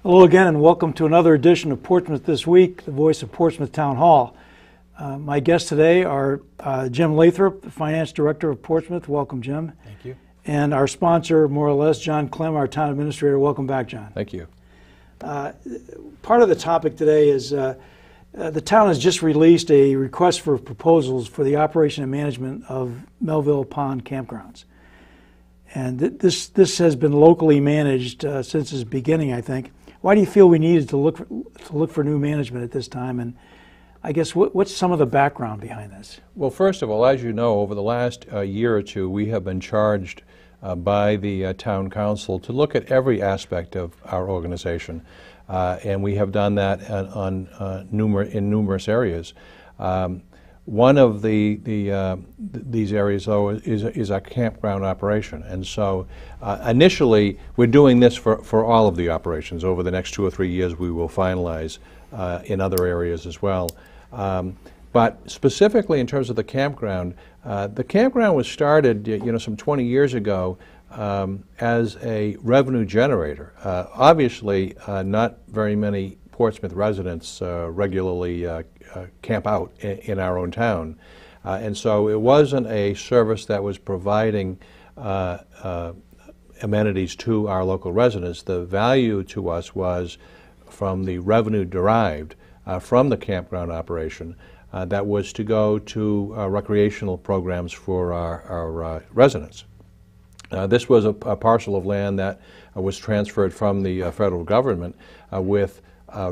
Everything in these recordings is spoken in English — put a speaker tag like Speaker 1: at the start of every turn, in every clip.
Speaker 1: Hello again and welcome to another edition of Portsmouth This Week, the voice of Portsmouth Town Hall. My guests today are Jim Lathrop, the Finance Director of Portsmouth. Welcome, Jim.
Speaker 2: Thank you.
Speaker 1: And our sponsor, more or less, John Klimm, our Town Administrator. Welcome back, John.
Speaker 2: Thank you.
Speaker 1: Part of the topic today is the town has just released a request for proposals for the operation and management of Melville Pond campgrounds. And this has been locally managed since its beginning, I think. Why do you feel we needed to look for new management at this time? And I guess what's some of the background behind this?
Speaker 2: Well, first of all, as you know, over the last year or two, we have been charged by the Town Council to look at every aspect of our organization. And we have done that in numerous areas. One of these areas, though, is our campground operation. And so initially, we're doing this for all of the operations. Over the next 2 or 3 years, we will finalize in other areas as well. But specifically in terms of the campground was started, some 20 years ago as a revenue generator. Obviously, not very many Portsmouth residents regularly camp out in our own town. And so it wasn't a service that was providing amenities to our local residents. The value to us was from the revenue derived from the campground operation that was to go to recreational programs for our residents. This was a parcel of land that was transferred from the federal government with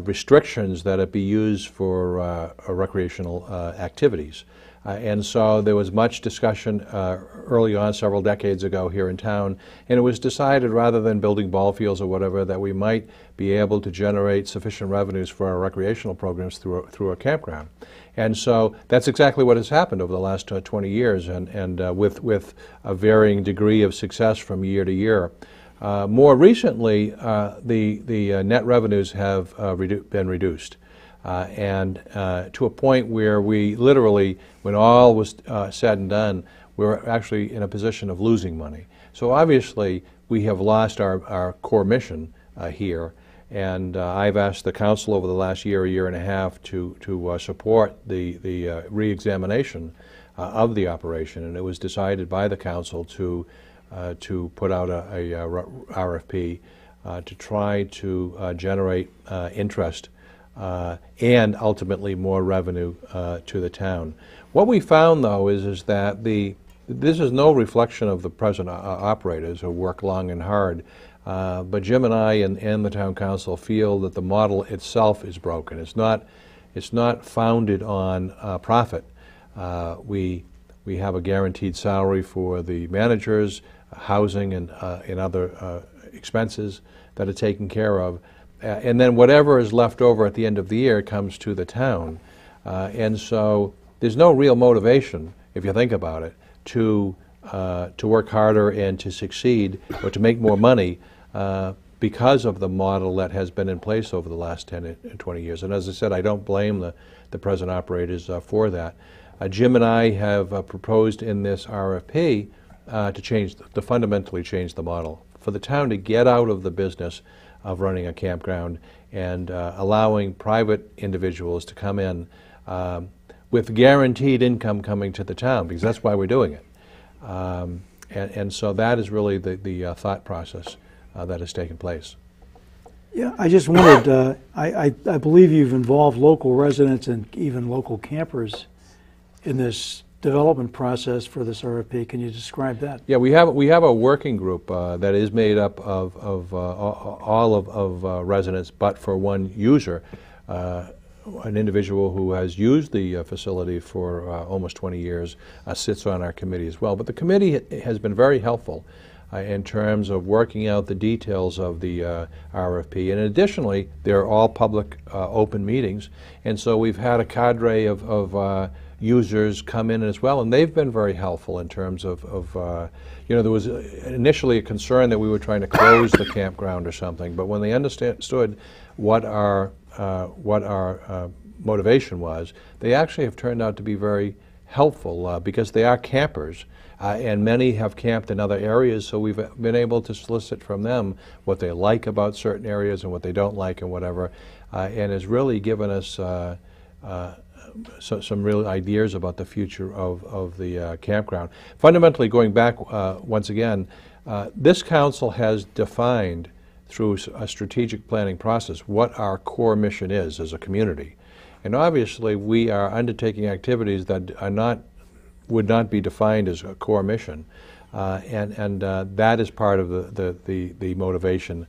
Speaker 2: restrictions that it be used for recreational activities. And so there was much discussion early on, several decades ago here in town, and it was decided rather than building ball fields or whatever, that we might be able to generate sufficient revenues for our recreational programs through a campground. And so that's exactly what has happened over the last 20 years, and with a varying degree of success from year to year. More recently, the net revenues have been reduced, and to a point where we literally, when all was said and done, we were actually in a position of losing money. So obviously, we have lost our core mission here, and I've asked the council over the last year and a half to support the re-examination of the operation, and it was decided by the council to put out a RFP to try to generate interest and ultimately more revenue to the town. What we found, though, is that this is no reflection of the present operators who work long and hard, but Jim and I and the town council feel that the model itself is broken. It's not founded on profit. We have a guaranteed salary for the managers, housing and other expenses that are taken care of. And then whatever is left over at the end of the year comes to the town. And so there's no real motivation, if you think about it, to work harder and to succeed or to make more money because of the model that has been in place over the last 10 and 20 years. And as I said, I don't blame the present operators for that. Jim and I have proposed in this RFP to fundamentally change the model, for the town to get out of the business of running a campground and allowing private individuals to come in with guaranteed income coming to the town, because that's why we're doing it. And so that is really the thought process that has taken place.
Speaker 1: Yeah, I just wondered, I believe you've involved local residents and even local campers in this development process for this RFP. Can you describe that? Yeah,
Speaker 2: we have a working group that is made up of all of residents, but for one user, an individual who has used the facility for almost 20 years sits on our committee as well. But the committee has been very helpful in terms of working out the details of the RFP. And additionally, they're all public open meetings, and so we've had a cadre of users come in as well, and they've been very helpful in terms of there was initially a concern that we were trying to close the campground or something, but when they understood what our motivation was, they actually have turned out to be very helpful because they are campers. And many have camped in other areas, so we've been able to solicit from them what they like about certain areas and what they don't like and whatever, and has really given us some real ideas about the future of the campground. Fundamentally, going back once again, this council has defined through a strategic planning process what our core mission is as a community. And obviously, we are undertaking activities that would not be defined as a core mission, and that is part of the motivation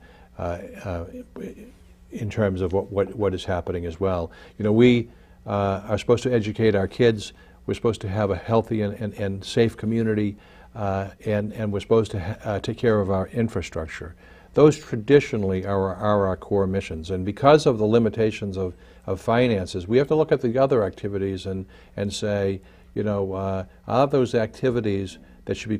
Speaker 2: in terms of what is happening as well. You know, we are supposed to educate our kids. We're supposed to have a healthy and safe community, and we're supposed to take care of our infrastructure. Those traditionally are our core missions, and because of the limitations of finances, we have to look at the other activities and say, you know, are those activities that should be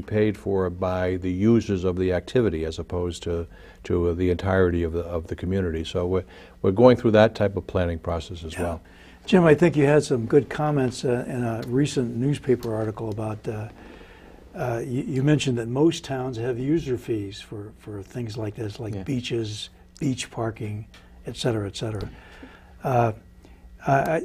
Speaker 2: paid for by the users of the activity as opposed to the entirety of the community. So we're going through that type of planning process as well.
Speaker 1: Jim, I think you had some good comments in a recent newspaper article about you mentioned that most towns have user fees for things like this, like beaches, beach parking, et cetera, et cetera.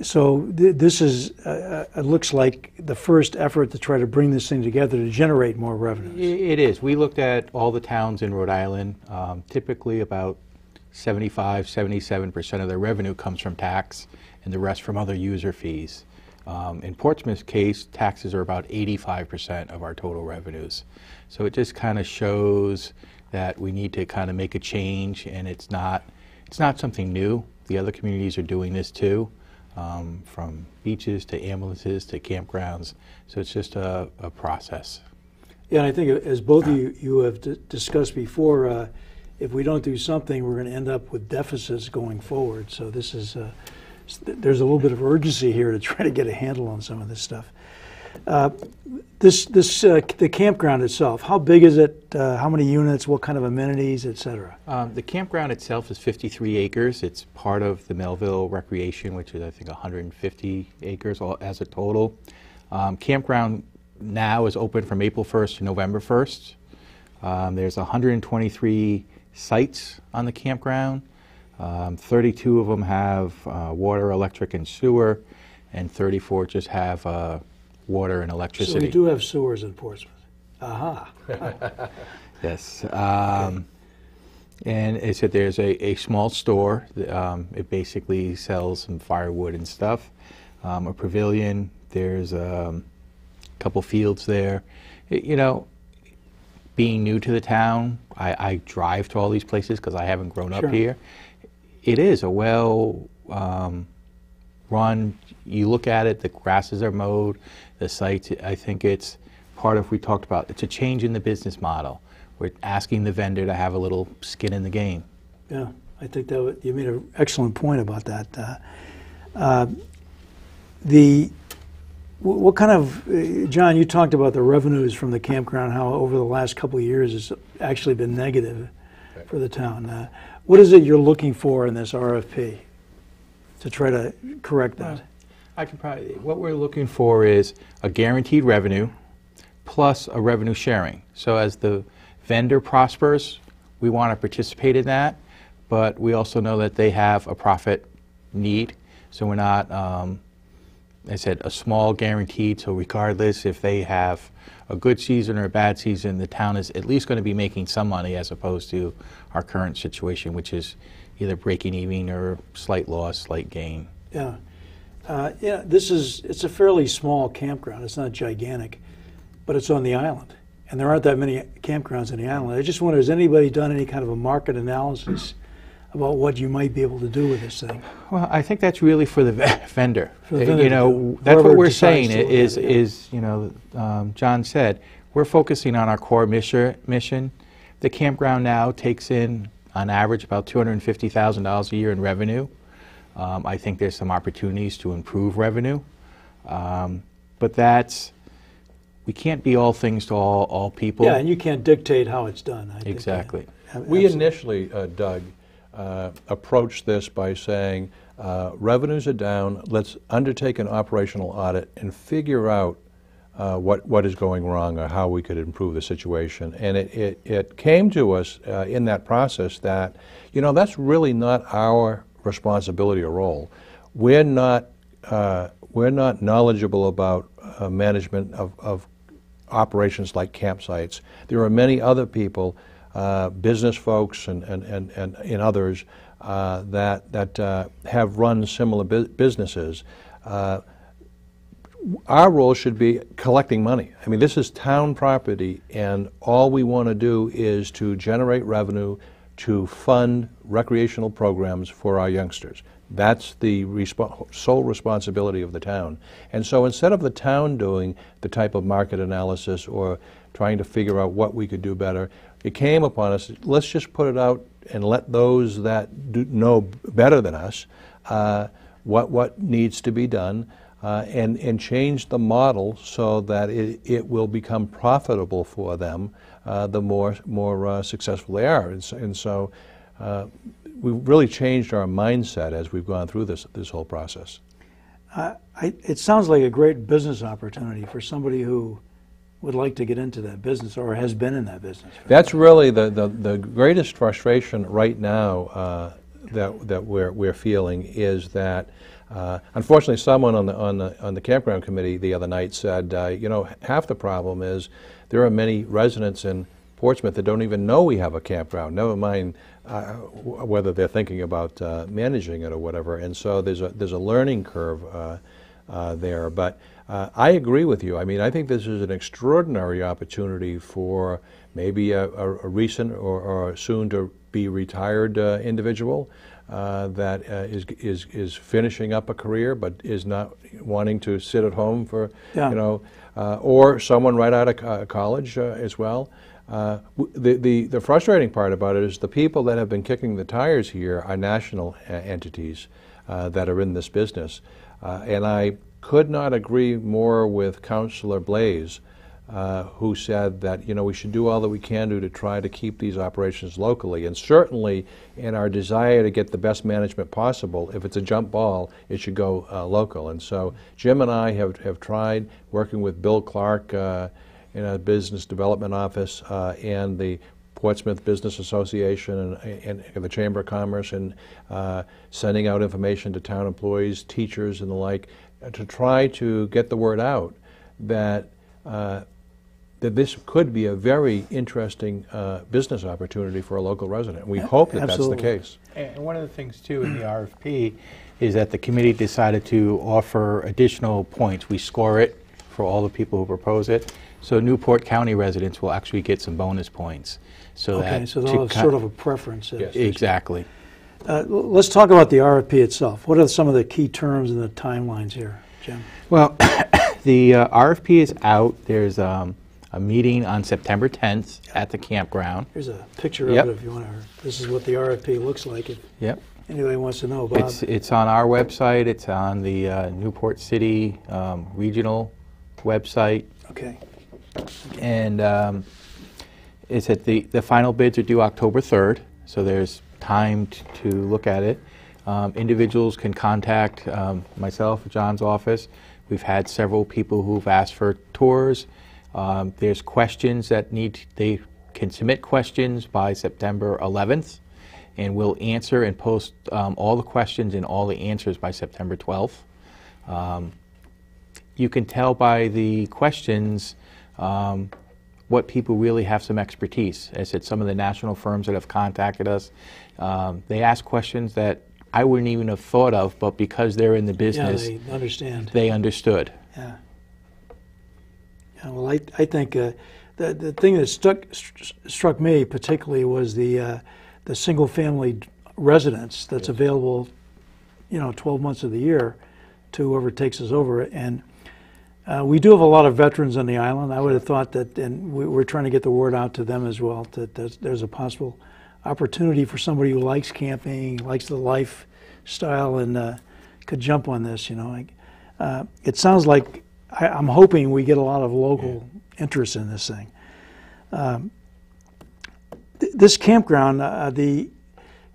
Speaker 1: So this is, it looks like the first effort to try to bring this thing together to generate more revenues.
Speaker 3: It is. We looked at all the towns in Rhode Island. Typically about 75–77% of their revenue comes from tax and the rest from other user fees. In Portsmouth's case, taxes are about 85% of our total revenues. So it just kind of shows that we need to kind of make a change, and it's not something new. The other communities are doing this too. From beaches to ambulances to campgrounds. So it's just a process.
Speaker 1: Yeah, and I think as both of you have discussed before, if we don't do something, we're going to end up with deficits going forward. So this is, there's a little bit of urgency here to try to get a handle on some of this stuff. The campground itself, how big is it? How many units? What kind of amenities, et cetera?
Speaker 3: The campground itself is 53 acres. It's part of the Melville Recreation, which is I think 150 acres as a total. Campground now is open from April 1st to November 1st. There's 123 sites on the campground. 32 of them have water, electric, and sewer, and 34 just have water and electricity.
Speaker 1: So we do have sewers in Portsmouth. Aha.
Speaker 3: Yes. And it's that there's a small store. It basically sells some firewood and stuff. A pavilion. There's a couple fields there. You know, being new to the town, I drive to all these places because I haven't grown up here. It is a well run. You look at it, the grasses are mowed, the sites, I think it's part of, we talked about, it's a change in the business model. We're asking the vendor to have a little skin in the game.
Speaker 1: Yeah, I think that you made an excellent point about that. What kind of, John, you talked about the revenues from the campground, how over the last couple of years it's actually been negative for the town. What is it you're looking for in this RFP to try to correct that?
Speaker 3: I can probably, what we're looking for is a guaranteed revenue plus a revenue sharing. So as the vendor prospers, we want to participate in that, but we also know that they have a profit need. So we're not, I said, a small guaranteed, so regardless if they have a good season or a bad season, the town is at least going to be making some money as opposed to our current situation, which is either breaking even or slight loss, slight gain.
Speaker 1: Yeah. Yeah, it's a fairly small campground. It's not gigantic, but it's on the island. And there aren't that many campgrounds on the island. I just wonder, has anybody done any kind of a market analysis about what you might be able to do with this thing?
Speaker 3: Well, I think that's really for the vendor.
Speaker 1: For the vendor,
Speaker 3: you know, that's what we're saying is, you know, John said, we're focusing on our core mission. The campground now takes in, on average, about $250,000 a year in revenue. I think there's some opportunities to improve revenue, but we can't be all things to all people.
Speaker 1: Yeah, and you can't dictate how it's done. I
Speaker 3: exactly.
Speaker 1: think,
Speaker 2: we initially, Doug, approached this by saying, revenues are down. Let's undertake an operational audit and figure out what is going wrong or how we could improve the situation. And it came to us in that process that, that's really not our responsibility or role. We're not knowledgeable about management of operations like campsites. There are many other people, business folks and others that have run similar businesses. Our role should be collecting money. I mean, this is town property, and all we want to do is to generate revenue to fund recreational programs for our youngsters. That's the sole responsibility of the town. And so instead of the town doing the type of market analysis or trying to figure out what we could do better, it came upon us, let's just put it out and let those that know better than us what needs to be done, and change the model so that it will become profitable for them the more successful they are. And so we've really changed our mindset as we've gone through this whole process.
Speaker 1: It sounds like a great business opportunity for somebody who would like to get into that business or has been in that business.
Speaker 2: That's really the greatest frustration right now that we're feeling is that unfortunately someone on the campground committee the other night said, half the problem is there are many residents in Portsmouth that don't even know we have a campground, never mind whether they're thinking about managing it or whatever. And so there's a learning curve there. But I agree with you. I mean, I think this is an extraordinary opportunity for maybe a recent or soon to be retired individual that is finishing up a career but is not wanting to sit at home for, or someone right out of college as well. The frustrating part about it is the people that have been kicking the tires here are national entities that are in this business. And I could not agree more with Councillor Blaze, who said that we should do all that we can do to try to keep these operations locally. And certainly in our desire to get the best management possible, if it's a jump ball, it should go local. And so Jim and I have tried working with Bill Clark in a business development office and the Portsmouth Business Association and the Chamber of Commerce, and sending out information to town employees, teachers, and the like, to try to get the word out that this could be a very interesting business opportunity for a local resident. We hope that
Speaker 1: Absolutely.
Speaker 2: That's the case.
Speaker 3: And one of the things, too, in the RFP is that the committee decided to offer additional points. We score it for all the people who propose it. So Newport County residents will actually get some bonus points. So
Speaker 1: so they'll have sort of a preference.
Speaker 2: Yes.
Speaker 3: Exactly.
Speaker 1: Let's talk about the RFP itself. What are some of the key terms and the timelines here, Jim?
Speaker 3: Well, the RFP is out. There's a meeting on September 10th at the campground.
Speaker 1: Here's a picture of it if you want to. This is what the RFP looks like. If anybody wants to know, Bob.
Speaker 3: It's on our website. It's on the Newport City regional website.
Speaker 1: Okay.
Speaker 3: And it's at the final bids are due October 3rd, so there's time to look at it. Individuals can contact myself, John's office. We've had several people who've asked for tours. There's questions that they can submit questions by September 11th, and we'll answer and post all the questions and all the answers by September 12th. You can tell by the questions what people really have some expertise. As I said, some of the national firms that have contacted us, they ask questions that I wouldn't even have thought of, but because they're in the business,
Speaker 1: they understand.
Speaker 3: They understood.
Speaker 1: Yeah. Well, I think the thing that struck me particularly was the single-family residence that's available, 12 months of the year to whoever takes us over. And we do have a lot of veterans on the island. I would have thought that, and we're trying to get the word out to them as well, that there's a possible opportunity for somebody who likes camping, likes the lifestyle, and could jump on this. It sounds like I'm hoping we get a lot of local interest in this thing. This campground,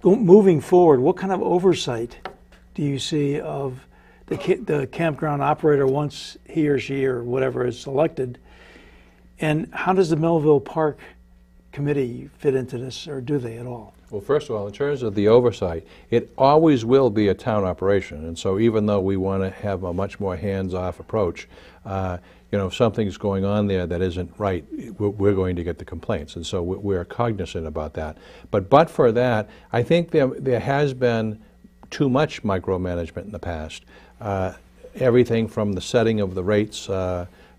Speaker 1: moving forward, what kind of oversight do you see of the campground operator once he or she or whatever is selected? And how does the Melville Park Committee fit into this, or do they at all?
Speaker 2: Well, first of all, in terms of the oversight, it always will be a town operation. And so even though we want to have a much more hands-off approach, if something's going on there that isn't right, we're going to get the complaints. And so we're cognizant about that. But for that, I think there has been too much micromanagement in the past. Everything from the setting of the rates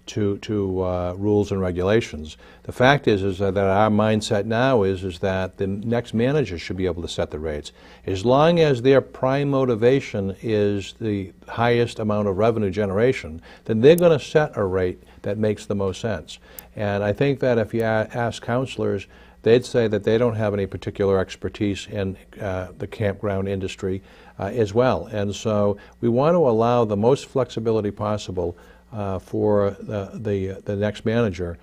Speaker 2: to rules and regulations. The fact is that our mindset now is that the next manager should be able to set the rates. As long as their prime motivation is the highest amount of revenue generation, then they're going to set a rate that makes the most sense. And I think that if you ask counselors, they'd say that they don't have any particular expertise in the campground industry as well. And so we want to allow the most flexibility possible for the next manager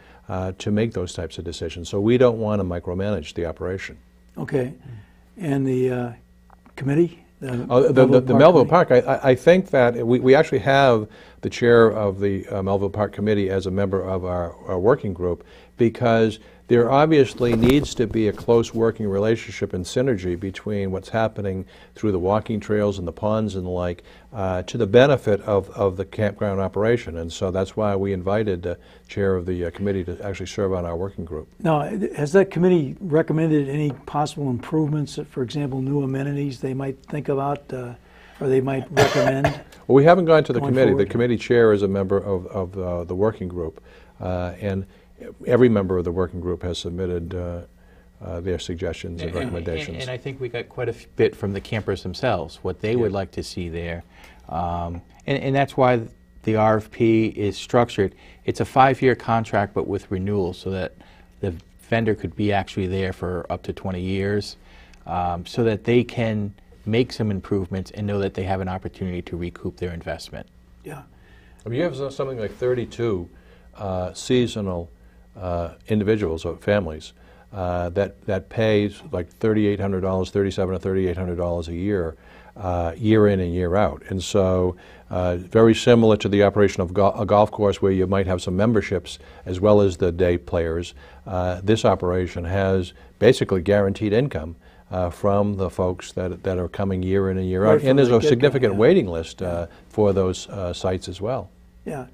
Speaker 2: to make those types of decisions. So we don't want to micromanage the operation.
Speaker 1: Okay. And the committee?
Speaker 2: The Melville Park, I think that we actually have the chair of the Melville Park Committee as a member of our working group, because there obviously needs to be a close working relationship and synergy between what's happening through the walking trails and the ponds and the like to the benefit of the campground operation. And so that's why we invited the chair of the committee to actually serve on our working group.
Speaker 1: Now, has that committee recommended any possible improvements, for example, new amenities they might think about or they might recommend?
Speaker 2: Well, we haven't gone to the committee.
Speaker 1: Forward.
Speaker 2: The committee chair is a member of the working group. And every member of the working group has submitted their suggestions and recommendations.
Speaker 3: And I think we got quite a bit from the campers themselves, what they would like to see there. And that's why the RFP is structured. It's a 5-year contract, but with renewal, so that the vendor could be actually there for up to 20 years, so that they can make some improvements and know that they have an opportunity to recoup their investment.
Speaker 1: Yeah.
Speaker 2: I mean, you have something like 32 seasonal individuals or families that pays like $3,800, $3,700 or $3,800 a year, year in and year out. And so very similar to the operation of a golf course where you might have some memberships as well as the day players, this operation has basically guaranteed income from the folks that are coming year in and year out. And there's a significant waiting list for those sites as well.
Speaker 1: Yeah.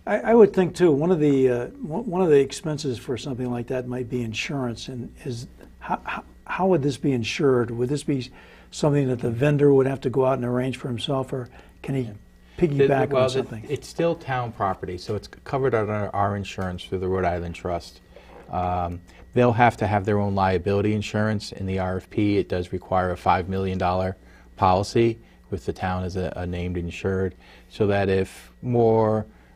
Speaker 1: I would think too, one of the expenses for something like that might be insurance. And how would this be insured? Would this be something that the vendor would have to go out and arrange for himself, or can he piggyback on something?
Speaker 3: It's still town property, so it's covered under our insurance through the Rhode Island Trust. They'll have to have their own liability insurance. In the RFP, it does require a $5 million policy with the town as a named insured, so that if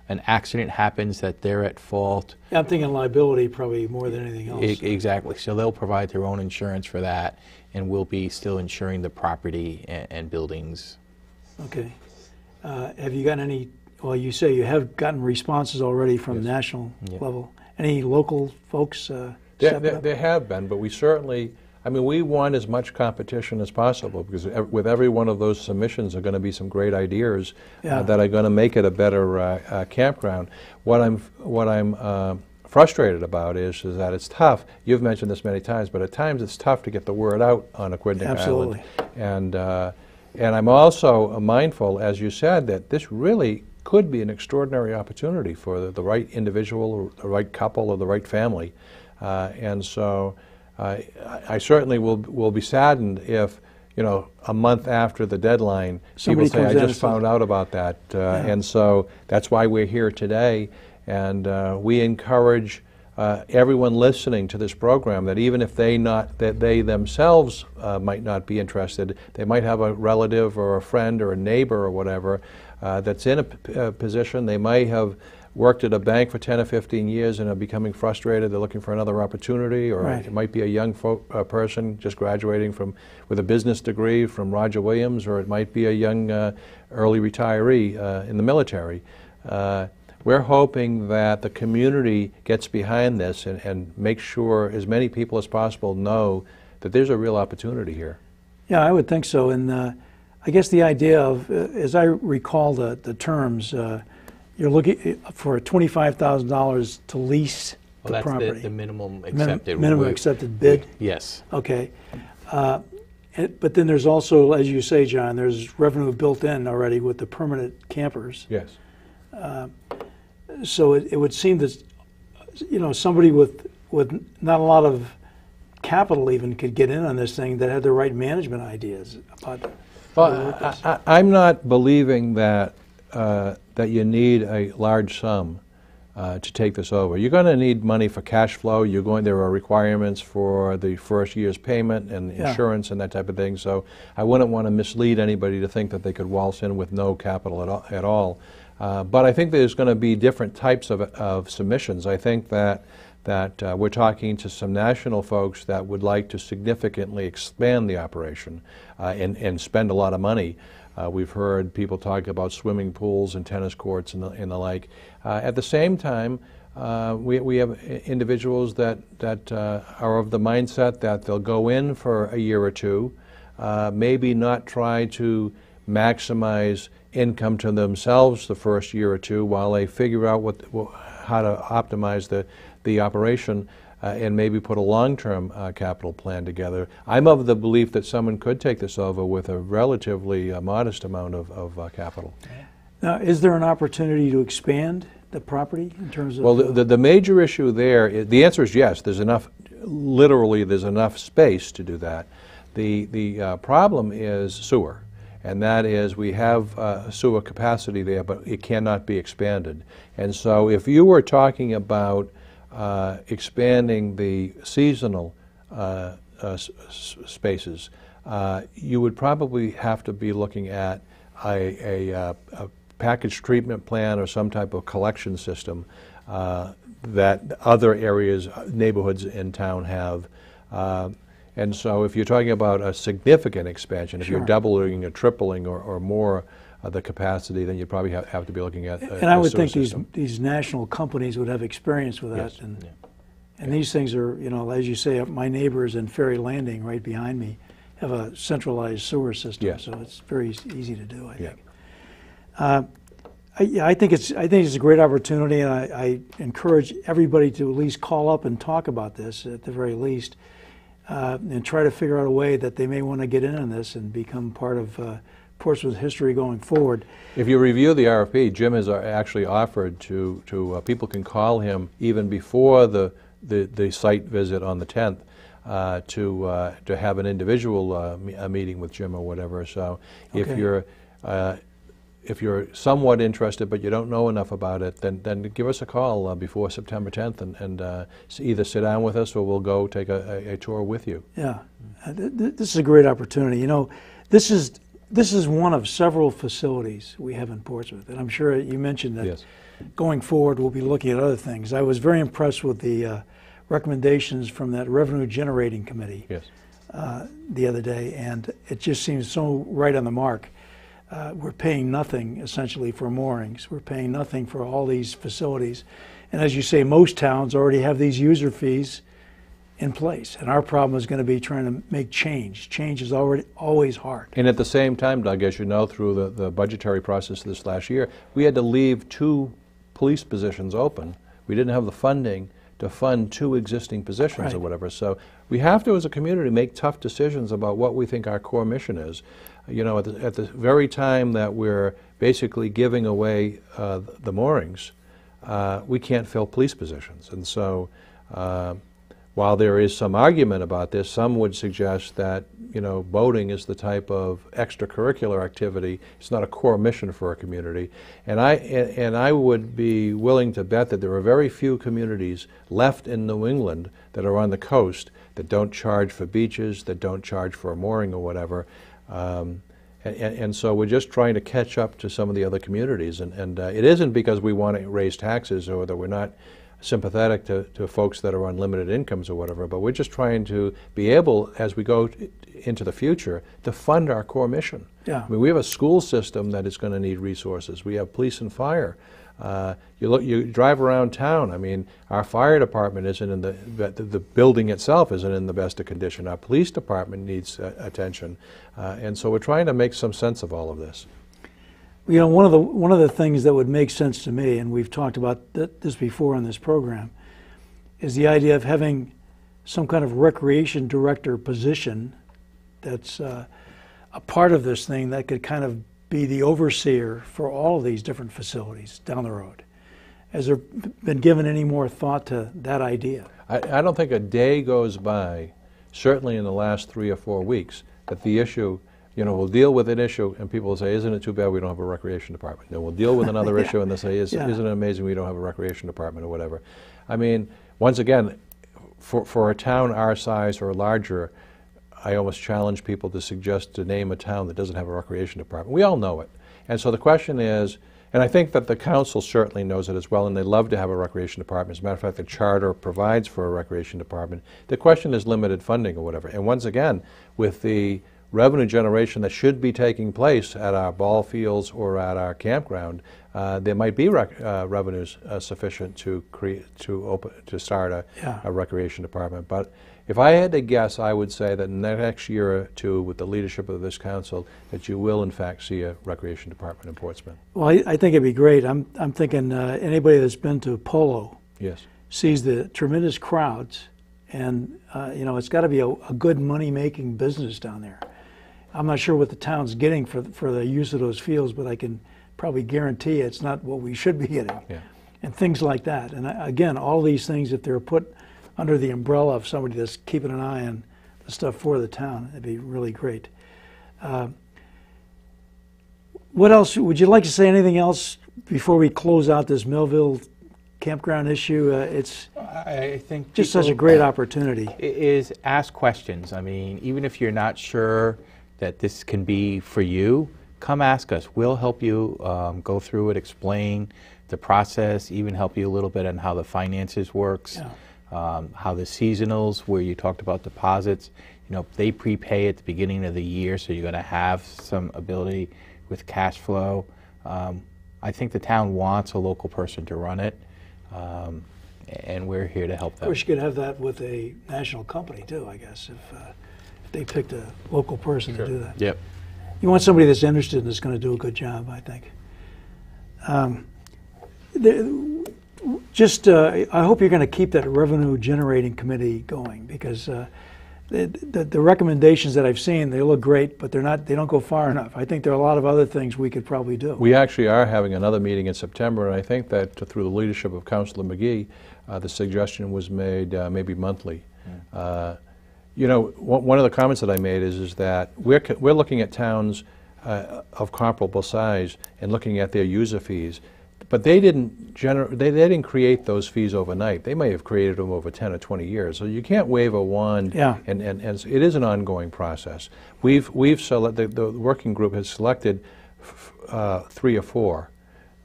Speaker 3: an accident happens, that they're at fault.
Speaker 1: Yeah, I'm thinking liability probably more than anything else.
Speaker 3: Exactly. So they'll provide their own insurance for that, and we'll be still insuring the property and buildings.
Speaker 1: Okay. Have you gotten any, well, you say you have gotten responses already from national level. Any local folks?
Speaker 2: There have been, but we certainly, I mean, we want as much competition as possible, because with every one of those submissions are going to be some great ideas that are going to make it a better campground. What I'm frustrated about is that it's tough. You've mentioned this many times, but at times it's tough to get the word out on Aquidneck Island. And I'm also mindful, as you said, that this really could be an extraordinary opportunity for the right individual, or the right couple, or the right family. And so I certainly will be saddened if, a month after the deadline, people say, I just found out about that. And so that's why we're here today. And we encourage everyone listening to this program that even if they themselves might not be interested, they might have a relative or a friend or a neighbor or whatever that's in a position. They might have worked at a bank for 10 or 15 years and are becoming frustrated. They're looking for another opportunity, or it might be a young person just graduating with a business degree from Roger Williams, or it might be a young early retiree in the military. We're hoping that the community gets behind this and makes sure as many people as possible know that there's a real opportunity here.
Speaker 1: Yeah, I would think so. And I guess the idea of, as I recall the terms, you're looking for $25,000 to lease the
Speaker 3: Well,
Speaker 1: property.
Speaker 3: that's the minimum accepted.
Speaker 1: Minimum accepted bid?
Speaker 3: Yes.
Speaker 1: Okay. But then there's also, as you say, John, there's revenue built in already with the permanent campers.
Speaker 2: Yes.
Speaker 1: So it would seem that, somebody with not a lot of capital even could get in on this thing that had the right management ideas about it.
Speaker 2: Well, I'm not believing that that you need a large sum to take this over. You're going to need money for cash flow. There are requirements for the first year's payment and insurance and that type of thing. So I wouldn't want to mislead anybody to think that they could waltz in with no capital at all. But I think there's going to be different types of submissions. I think that we're talking to some national folks that would like to significantly expand the operation and spend a lot of money. We've heard people talk about swimming pools and tennis courts and the like. At the same time, we have individuals that are of the mindset that they'll go in for a year or two, maybe not try to maximize income to themselves the first year or two while they figure out how to optimize the operation and maybe put a long-term capital plan together. I'm of the belief that someone could take this over with a relatively modest amount of capital.
Speaker 1: Now, is there an opportunity to expand the property in terms of?
Speaker 2: Well, the major issue there, the answer is yes. There's enough, literally there's enough space to do that. The problem is sewer. And that is, we have sewer capacity there, but it cannot be expanded. And so if you were talking about expanding the seasonal spaces, you would probably have to be looking at a package treatment plan or some type of collection system that other areas, neighborhoods in town have. And so if you're talking about a significant expansion, if you're doubling or tripling or more the capacity, then you probably have to be looking at
Speaker 1: and I would think
Speaker 2: system.
Speaker 1: these national companies would have experience with that.
Speaker 2: Yes.
Speaker 1: And these things are, as you say, my neighbors in Ferry Landing right behind me have a centralized sewer system.
Speaker 2: Yes.
Speaker 1: So it's very easy to do, I
Speaker 2: Yeah.
Speaker 1: think. I think it's a great opportunity, and I encourage everybody to at least call up and talk about this at the very least, and try to figure out a way that they may want to get in on this and become part of Portsmouth history going forward.
Speaker 2: If you review the RFP, Jim has actually offered to people can call him even before the site visit on the 10th to have an individual a meeting with Jim or whatever. So if you're somewhat interested but you don't know enough about it, then give us a call before September 10th and either sit down with us or we'll go take a tour with you.
Speaker 1: Yeah, this is a great opportunity. This is one of several facilities we have in Portsmouth, and I'm sure you mentioned that going forward we'll be looking at other things. I was very impressed with the recommendations from that Revenue Generating Committee the other day, and it just seems so right on the mark. We're paying nothing essentially for moorings. We're paying nothing for all these facilities. And as you say, most towns already have these user fees in place. And our problem is going to be trying to make change. Change is always hard.
Speaker 2: And at the same time, Doug, as you know, through the budgetary process this last year, we had to leave 2 police positions open. We didn't have the funding to fund 2 existing positions or whatever. So we have to, as a community, make tough decisions about what we think our core mission is. At the very time that we're basically giving away the moorings, we can't fill police positions. And so while there is some argument about this, some would suggest that boating is the type of extracurricular activity. It's not a core mission for a community. And I would be willing to bet that there are very few communities left in New England that are on the coast that don't charge for beaches, that don't charge for a mooring or whatever. And so we're just trying to catch up to some of the other communities. And it isn't because we want to raise taxes or that we're not sympathetic to folks that are on limited incomes or whatever, but we're just trying to be able, as we go into the future, to fund our core mission.
Speaker 1: Yeah.
Speaker 2: I mean, we have a school system that is going to need resources. We have police and fire You drive around town. I mean, our fire department isn't in the building itself isn't in the best of condition. Our police department needs attention, and so we're trying to make some sense of all of this.
Speaker 1: You know, one of the things that would make sense to me, and we've talked about this before on this program, is the idea of having some kind of recreation director position that's a part of this thing that could kind of be the overseer for all of these different facilities down the road. Has there been given any more thought to that idea?
Speaker 2: I don't think a day goes by, certainly in the last 3 or 4 weeks, that the issue, you know, we'll deal with an issue and people will say, isn't it too bad we don't have a recreation department? Then we'll deal with another issue and they'll say, isn't it amazing we don't have a recreation department or whatever. I mean, once again, for a town our size or larger, I almost challenge people to suggest to name a town that doesn't have a recreation department. We all know it. And so the question is, and I think that the council certainly knows it as well, and they love to have a recreation department. As a matter of fact, the charter provides for a recreation department. The question is limited funding or whatever. And once again, with the revenue generation that should be taking place at our ball fields or at our campground, there might be revenues sufficient to start a recreation department. But if I had to guess, I would say that in the next year or two, with the leadership of this council, that you will in fact see a recreation department in Portsmouth.
Speaker 1: Well, I think it'd be great. I'm thinking anybody that's been to Polo sees the tremendous crowds, and you know, it's got to be a good money-making business down there. I'm not sure what the town's getting for the use of those fields, but I can probably guarantee it's not what we should be getting. And things like that. And again, all these things, if they're put under the umbrella of somebody that's keeping an eye on the stuff for the town, it'd be really great. What else? Would you like to say anything else before we close out this Millville campground issue? It's
Speaker 3: I think
Speaker 1: just such a great opportunity.
Speaker 3: Is ask questions. I mean, even if you're not sure that this can be for you, come ask us. We'll help you go through it, explain the process, even help you a little bit on how the finances works. How the seasonals, where you talked about deposits, you know, they prepay at the beginning of the year, so you're going to have some ability with cash flow. I think the town wants a local person to run it, and we're here to help them.
Speaker 1: I wish you could have that with a national company too, I guess, if they picked a local person to do that.
Speaker 3: Yep.
Speaker 1: You want somebody that's interested and that's going to do a good job, I think. I hope you're going to keep that revenue generating committee going, because the recommendations that I've seen, they look great, but they don't go far enough. I think there are a lot of other things we could probably do.
Speaker 2: We actually are having another meeting in September, and I think that through the leadership of Councilor McGee, the suggestion was made maybe monthly. You know, one of the comments that I made is that we're looking at towns of comparable size and looking at their user fees. But they didn't create those fees overnight. They may have created them over 10 or 20 years. So you can't wave a wand, and it is an ongoing process. We've selected, the working group has selected 3 or 4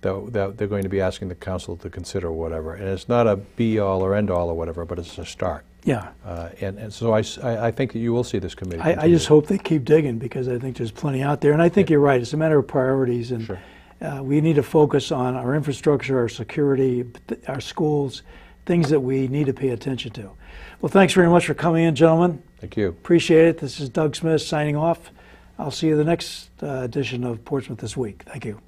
Speaker 2: that they're going to be asking the council to consider or whatever. And it's not a be-all or end-all or whatever, but it's a start. And so I think that you will see this committee.
Speaker 1: I just hope they keep digging, because I think there's plenty out there. And I think you're right. It's a matter of priorities. And we need to focus on our infrastructure, our security, our schools, things that we need to pay attention to. Well, thanks very much for coming in, gentlemen.
Speaker 2: Thank you.
Speaker 1: Appreciate it. This is Doug Smith signing off. I'll see you the next edition of Portsmouth This Week. Thank you.